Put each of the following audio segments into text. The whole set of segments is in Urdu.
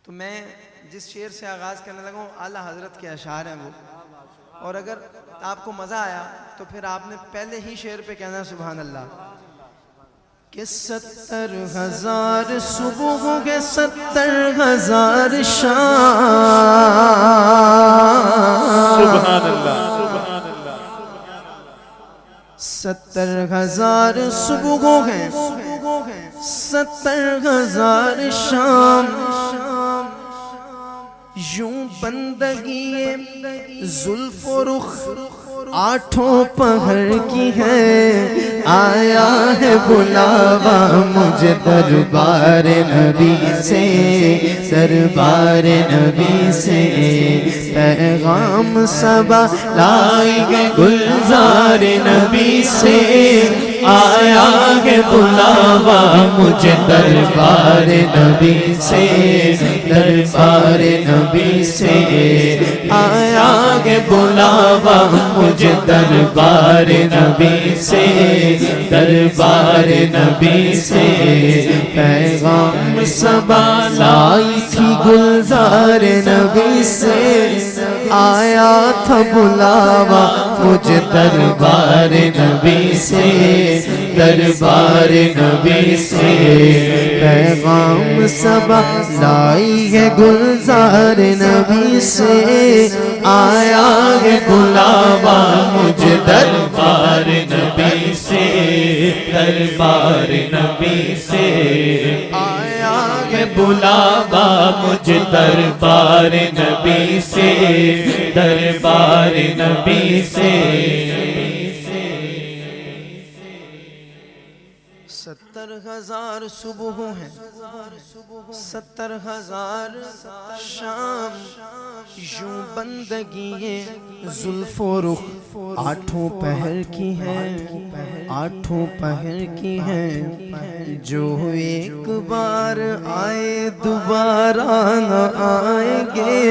تو میں جس شعر سے آغاز کرنے لگا ہوں اعلیٰ حضرت کے اشعار ہیں وہ، اور اگر آپ کو مزہ آیا تو پھر آپ نے پہلے ہی شعر پہ کہنا ہے سبحان اللہ کہ 70,000 صبح کے 70,000 شام، سبحان اللہ 70,000 صبح ہیں 70,000 شام، یوں بندگی زلف و رخ آٹھوں پہر کی ہے، آیا ہے بلاوا مجھے دربار نبی سے، دربار نبی سے پیغام صبا لائی گے گلزار نبی سے، آیا ہے بلاوا مجھے دربار نبی سے، دربار نبی سے آیا ہے بلاوا مجھے دربار نبی سے، دربار نبی سے پیغام صبا لائی تھی گلزار نبی سے، آیا تھا بلاوا مجھے دربار نبی سے، دربار نبی سے پیغام صبا لائی ہے گلزار نبی سے، آیا ہے بلاوا مجھے دربار نبی سے، دربار نبی سے آیا ہے بلاوا مجھے دربار نبی سے، دربار نبی سے 70,000 صبح ہیں 70,000 شام، یوں بندگی زلف و رخ آٹھوں پہر کی ہے، آٹھوں پہر کی ہے، جو ایک بار آئے دوبارہ نہ آئیں گے،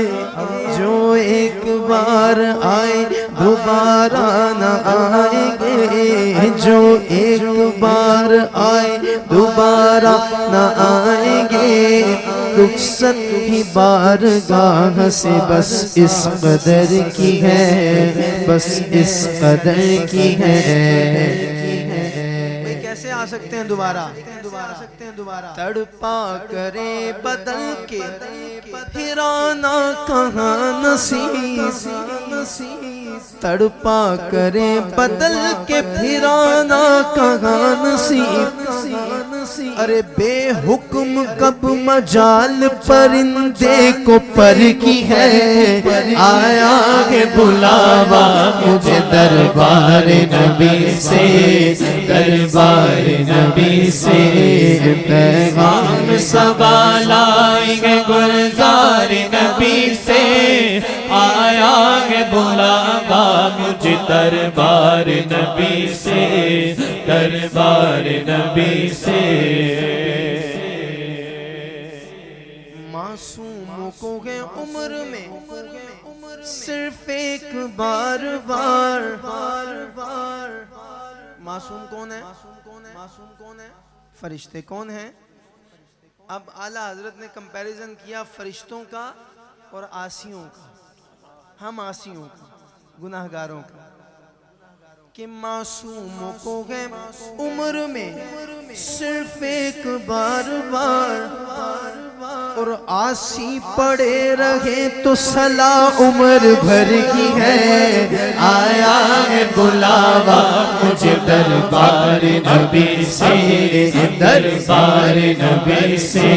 جو ایک بار آئے دوبارہ نہ آئیں گے، جو ایک بار آئے دوبارہ نہ آئیں گے، رخصت بھی بارگاہ سے بس اس قدر کی ہے، بس اس قدر کی ہے۔ کیسے آ سکتے ہیں دوبارہ؟ تڑپا کرے بدل کے پھر آنا کہاں نصیب، تڑپا کرے بدل کے پھر آنا کہاں نصیب، ارے بے حکم کب مجال پرندے کو پر کی ہے، آیا ہے بلاوا مجھے دربار نبی سے، دربار نبی سے پیغام صبا لائی گے گلزار نبی سے، آیا ہے بلاوا مجھے دربار نبی سے، دربار نبی سے معصوم کو ہے عمر میں صرف ایک بار بار، معصوم کون ہے؟ معصوم کون ہے؟ فرشتے کون ہیں؟ اب اعلیٰ حضرت نے کمپیریزن کیا فرشتوں کا اور عاصیوں کا، ہم عاصیوں کا، گناہگاروں کا، کہ معصوموں کو ہے عمر میں صرف ایک بار بار، اور عاصی پڑے رہے تو صلاح عمر بھر کی ہے، آیا ہے بلاوا مجھے دربار نبی سے، دربار نبی سے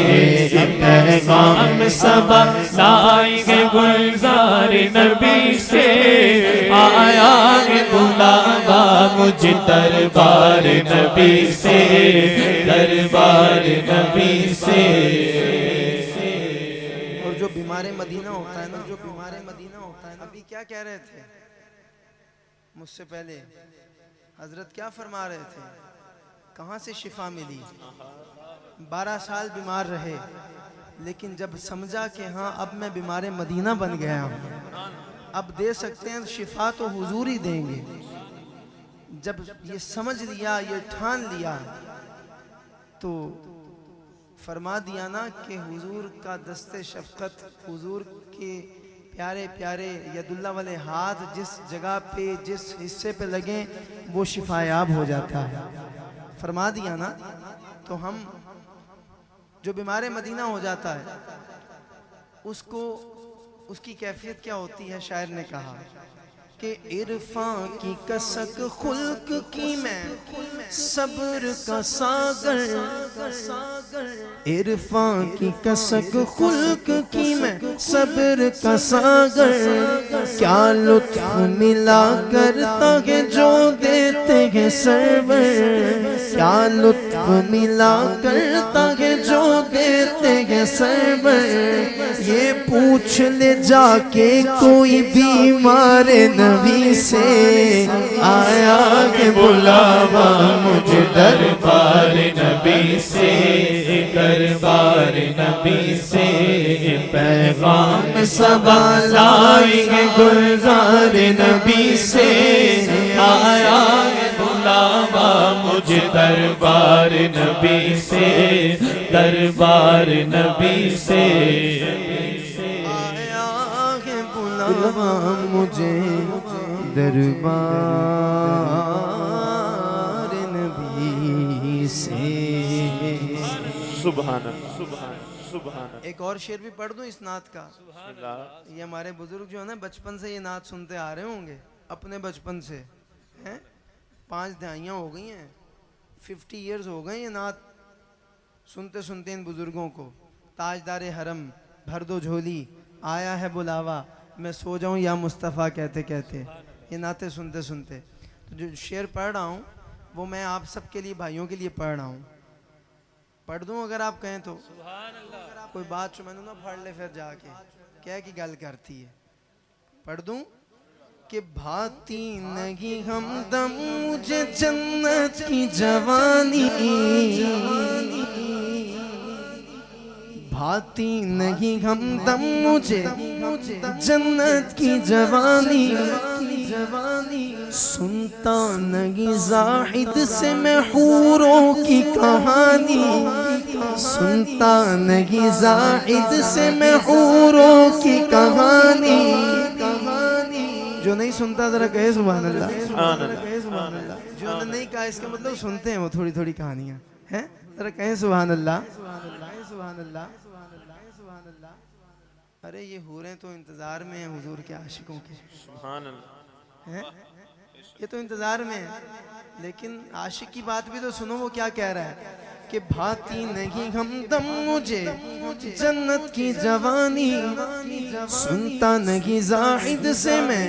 پیغام صبا لائی گے گلزار نبی سے، آیا ہے بلاوا مجھے دربار نبی سے، دربار نبی سے۔ اور جو بیمار مدینہ ہوتا ہے نا، جو بیمار مدینہ ہوتا ہے نا، ابھی کیا کہہ رہے تھے مجھ سے پہلے؟ حضرت کیا فرما رہے تھے؟ کہاں سے شفا ملی؟ 12 سال بیمار رہے، لیکن جب سمجھا کہ ہاں اب میں بیمار مدینہ بن گیا ہوں، اب دے سکتے ہیں شفا تو حضور ہی دیں گے، جب یہ سمجھ لیا، یہ ٹھان لیا، تو فرما دیا نا کہ حضور کا دست شفقت، حضور کے پیارے پیارے ید اللہ والے ہاتھ جس جگہ پہ جس حصے پہ لگیں وہ شفایاب ہو جاتا ہے، فرما دیا نا۔ تو ہم جو بیمار مدینہ ہو جاتا ہے اس کی کیفیت کیا ہوتی ہے؟ شاعر نے کہا کہ عرفان کی کسک خلق کی میں صبر کا ساگر، عرفان کی کسک خلق کی میں صبر کا ساگر، کیا لطف ملا کرتا ہے جو دیتے ہیں سرور، کیا لطف ملا کرتا ہے جو دیتے ہیں سرور، یہ پوچھ لے جا کے کوئی بیمار نبی سے، آیا کہ بلاوا مجھے دربار نبی سے، دربار نبی سے، پیغام صبا لائیں گے گلزار نبی سے، آیا کہ بلاوا مجھے دربار نبی سے، دربار نبی سے، مجھے دربار نبی سے۔ سبحان اللہ، سبحان اللہ۔ ایک اور شعر بھی پڑھ دوں اس نعت کا۔ یہ ہمارے بزرگ جو ہے نا بچپن سے یہ نعت سنتے آ رہے ہوں گے، اپنے بچپن سے، 5 دہائیاں ہو گئی ہیں، 50 ایئرز ہو گئے یہ نعت سنتے سنتے ان بزرگوں کو۔ تاجدار حرم بھر دو جھولی، آیا ہے بلاوا، میں سو جاؤں یا مصطفیٰ کہتے کہتے، یہ نعتیں سنتے سنتے۔ تو جو شعر پڑھ رہا ہوں وہ میں آپ سب کے لیے، بھائیوں کے لیے پڑھ رہا ہوں، پڑھ دوں اگر آپ کہیں تو؟ کوئی بات میں نہ پڑھ لے پھر جا کے کیا کی گل کرتی ہے، پڑھ دوں کہ بھاتی نہیں ہمدم مجھے جنت کی جوانی، بھاتی نہیں ہمدم مجھے جنت کی جوانی، سنتا نہیں زاہد سے میں حوروں کی کہانی، سنتا نہیں زاہد سے میں حوروں کی کہانی۔ جو نہیں سنتا ذرا کہے سبحان اللہ، جو نہیں کہا اس کا مطلب سنتے ہیں وہ تھوڑی تھوڑی کہانیاں ہیں، ذرا کہیں سبحان اللہ، سبحان اللہ۔ ارے یہ حوریں تو انتظار میں ہیں حضور کے عاشقوں کے، سبحان اللہ، یہ تو انتظار میں ہے، لیکن عاشق کی بات بھی تو سنو وہ کیا کہہ رہا ہے کہ بھاتی نہیں ہمدم مجھے جنت کی جوانی، سنتا نہیں زاہد سے میں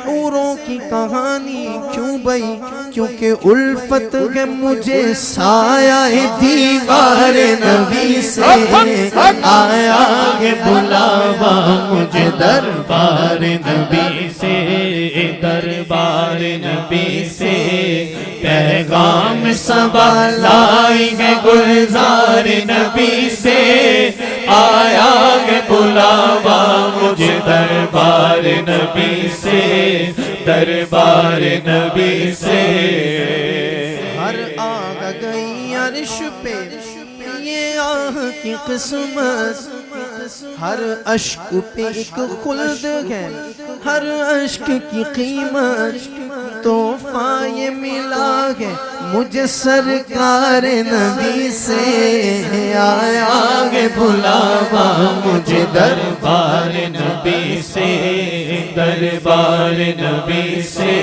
حوروں کی کہانی، کیوں بھئی کیونکہ الفت ہے مجھے سایہ دیوار نبی سے، آیا ہے بلاوا مجھے دربار نبی سے، دربار نبی سے، پیغام صبا لائیں گے گلزار نبی سے، آیا ہے بلاوا مجھے دربار نبی سے، دربار نبی سے۔ ہر آگ گئی عرش پہ یہ آہ کی قسمت، ہر اشک پہ ایک خلد ہے، ہر اشک کی قیمت، تحفہ یہ ملا ہے مجھے سرکار نبی سے، آیا ہے بلاوا مجھے دربار نبی سے، دربار نبی سے،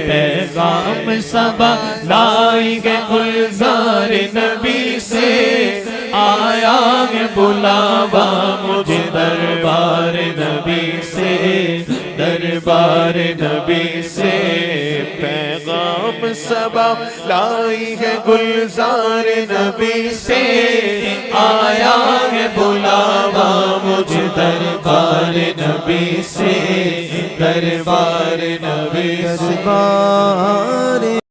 پیغام صبا لائیں گے گلزار نبی سے، آیا ہے بلاوا مجھے دربار نبی سے، دربار نبی سے، پیغام صبا لائی ہے گلزار نبی سے، آیا ہے بلاوا مجھے دربار نبی سے، دربار نبی سے۔